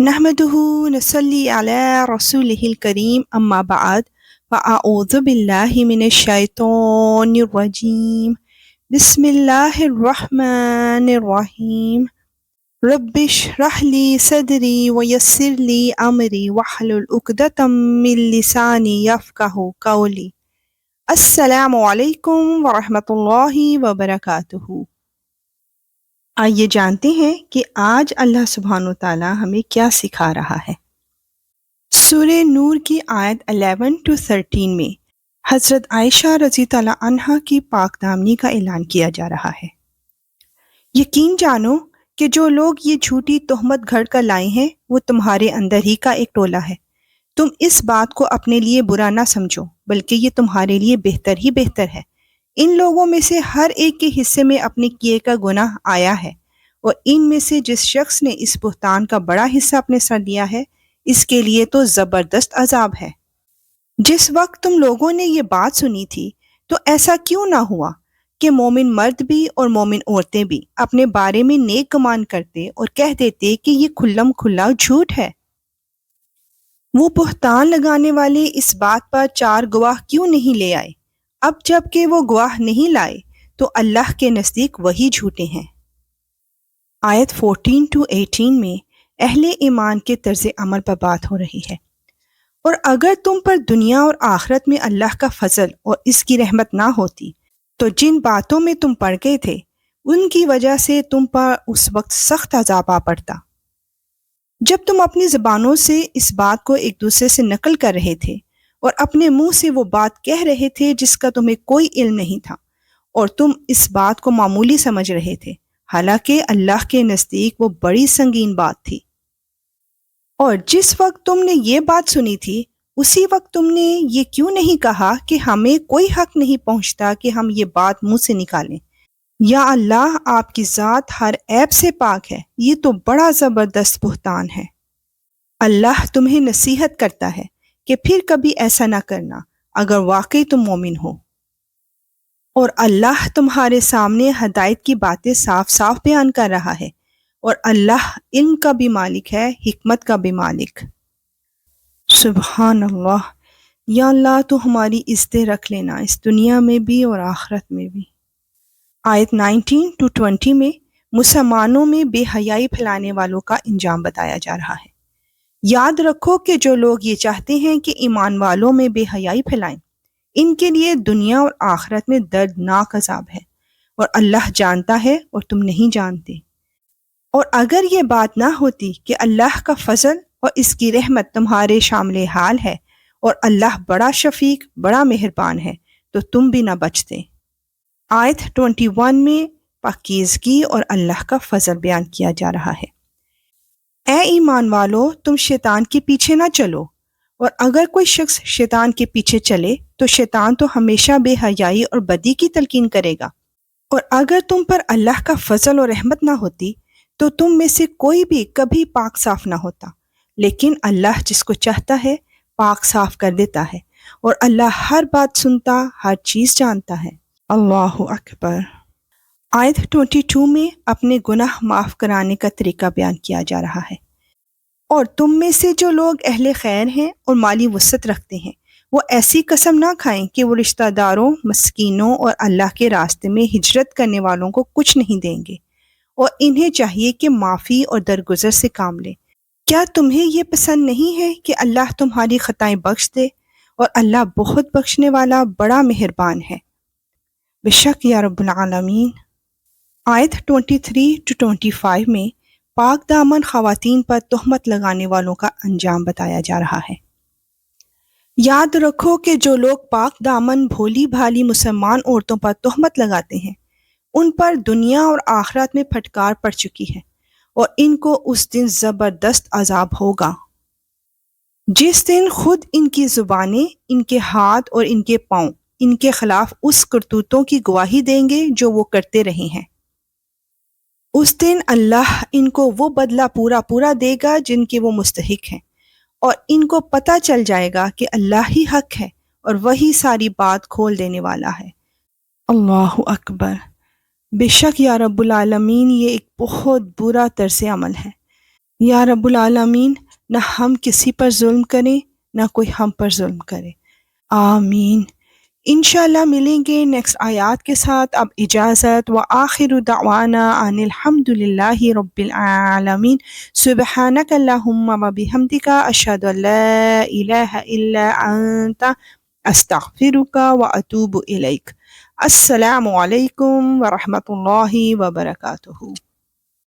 نحمده نصلي على رسوله الكريم أما بعد فأعوذ بالله من الشيطان الرجيم بسم الله الرحمن الرحيم رب اشرح لي صدري ويسر لي أمري واحلل عقدة من لساني يفقهوا قولي السلام علیکم ورحمۃ اللہ وبرکاتہ۔ آئیے جانتے ہیں کہ آج اللہ سبحانہ و تعالیٰ ہمیں کیا سکھا رہا ہے۔ سورہ نور کی آیت 11 to 13 میں حضرت عائشہ رضی اللہ عنہا کی پاک دامنی کا اعلان کیا جا رہا ہے۔ یقین جانو کہ جو لوگ یہ جھوٹی تہمت گھڑ کر لائے ہیں وہ تمہارے اندر ہی کا ایک ٹولہ ہے۔ تم اس بات کو اپنے لیے برا نہ سمجھو بلکہ یہ تمہارے لیے بہتر ہی بہتر ہے۔ ان لوگوں میں سے ہر ایک کے حصے میں اپنے کیے کا گناہ آیا ہے، اور ان میں سے جس شخص نے اس بہتان کا بڑا حصہ اپنے سر لیا ہے اس کے لیے تو زبردست عذاب ہے۔ جس وقت تم لوگوں نے یہ بات سنی تھی تو ایسا کیوں نہ ہوا کہ مومن مرد بھی اور مومن عورتیں بھی اپنے بارے میں نیک گمان کرتے اور کہہ دیتے کہ یہ کھلم کھلا جھوٹ ہے۔ وہ بہتان لگانے والے اس بات پر 4 گواہ کیوں نہیں لے آئے؟ اب جب کہ وہ گواہ نہیں لائے تو اللہ کے نزدیک وہی جھوٹے ہیں۔ آیت 14 to 18 میں اہل ایمان کے طرز عمل پر بات ہو رہی ہے۔ اور اگر تم پر دنیا اور آخرت میں اللہ کا فضل اور اس کی رحمت نہ ہوتی تو جن باتوں میں تم پڑ گئے تھے ان کی وجہ سے تم پر اس وقت سخت عذاب آ پڑتا۔ جب تم اپنی زبانوں سے اس بات کو ایک دوسرے سے نقل کر رہے تھے اور اپنے منہ سے وہ بات کہہ رہے تھے جس کا تمہیں کوئی علم نہیں تھا، اور تم اس بات کو معمولی سمجھ رہے تھے، حالانکہ اللہ کے نزدیک وہ بڑی سنگین بات تھی۔ اور جس وقت تم نے یہ بات سنی تھی اسی وقت تم نے یہ کیوں نہیں کہا کہ ہمیں کوئی حق نہیں پہنچتا کہ ہم یہ بات منہ سے نکالیں؟ یا اللہ، آپ کی ذات ہر عیب سے پاک ہے، یہ تو بڑا زبردست بہتان ہے۔ اللہ تمہیں نصیحت کرتا ہے کہ پھر کبھی ایسا نہ کرنا اگر واقعی تم مومن ہو۔ اور اللہ تمہارے سامنے ہدایت کی باتیں صاف صاف بیان کر رہا ہے، اور اللہ علم کا بھی مالک ہے، حکمت کا بھی مالک۔ سبحان اللہ۔ یا اللہ تو ہماری عزتیں رکھ لینا اس دنیا میں بھی اور آخرت میں بھی۔ آیت 19 to 20 میں مسلمانوں میں بے حیائی پھیلانے والوں کا انجام بتایا جا رہا ہے۔ یاد رکھو کہ جو لوگ یہ چاہتے ہیں کہ ایمان والوں میں بے حیائی پھیلائیں، ان کے لیے دنیا اور آخرت میں دردناک عذاب ہے، اور اللہ جانتا ہے اور تم نہیں جانتے۔ اور اگر یہ بات نہ ہوتی کہ اللہ کا فضل اور اس کی رحمت تمہارے شامل حال ہے اور اللہ بڑا شفیق بڑا مہربان ہے تو تم بھی نہ بچتے۔ آیت 21 میں پاکیزگی اور اللہ کا فضل بیان کیا جا رہا ہے۔ اے ایمان والو، تم شیطان کے پیچھے نہ چلو، اور اگر کوئی شخص شیطان کے پیچھے چلے تو شیطان تو ہمیشہ بے حیائی اور بدی کی تلقین کرے گا۔ اور اگر تم پر اللہ کا فضل اور رحمت نہ ہوتی تو تم میں سے کوئی بھی کبھی پاک صاف نہ ہوتا، لیکن اللہ جس کو چاہتا ہے پاک صاف کر دیتا ہے، اور اللہ ہر بات سنتا، ہر چیز جانتا ہے۔ اللہ اکبر۔ آیت 22 میں اپنے گناہ معاف کرانے کا طریقہ بیان کیا جا رہا ہے۔ اور تم میں سے جو لوگ اہل خیر ہیں اور مالی وسعت رکھتے ہیں وہ ایسی قسم نہ کھائیں کہ وہ رشتہ داروں، مسکینوں اور اللہ کے راستے میں ہجرت کرنے والوں کو کچھ نہیں دیں گے، اور انہیں چاہیے کہ معافی اور درگزر سے کام لیں۔ کیا تمہیں یہ پسند نہیں ہے کہ اللہ تمہاری خطائیں بخش دے؟ اور اللہ بہت بخشنے والا بڑا مہربان ہے۔ بے شک یا رب العالمین۔ آیت 23 to 25 میں پاک دامن خواتین پر تہمت لگانے والوں کا انجام بتایا جا رہا ہے۔ یاد رکھو کہ جو لوگ پاک دامن بھولی بھالی مسلمان عورتوں پر تہمت لگاتے ہیں ان پر دنیا اور آخرت میں پھٹکار پڑ چکی ہے، اور ان کو اس دن زبردست عذاب ہوگا، جس دن خود ان کی زبانیں، ان کے ہاتھ اور ان کے پاؤں ان کے خلاف اس کرتوتوں کی گواہی دیں گے جو وہ کرتے رہے ہیں۔ اس دن اللہ ان کو وہ بدلہ پورا دے گا جن کے وہ مستحق ہیں، اور ان کو پتہ چل جائے گا کہ اللہ ہی حق ہے اور وہی ساری بات کھول دینے والا ہے۔ اللہ اکبر۔ بے شک یا رب العالمین، یہ ایک بہت برا طرز عمل ہے۔ یا رب العالمین، نہ ہم کسی پر ظلم کریں، نہ کوئی ہم پر ظلم کرے، آمین۔ انشاءاللہ ملیں گے نیکسٹ آیات کے ساتھ۔ اب اجازت، وآخر دعوانا ان الحمد للہ رب العالمین۔ سبحانک اللہم وبحمدک، اشہد ان لا الہ الا انت، استغفرک واتوب الیک۔ السلام علیکم ورحمۃ اللہ وبرکاتہ۔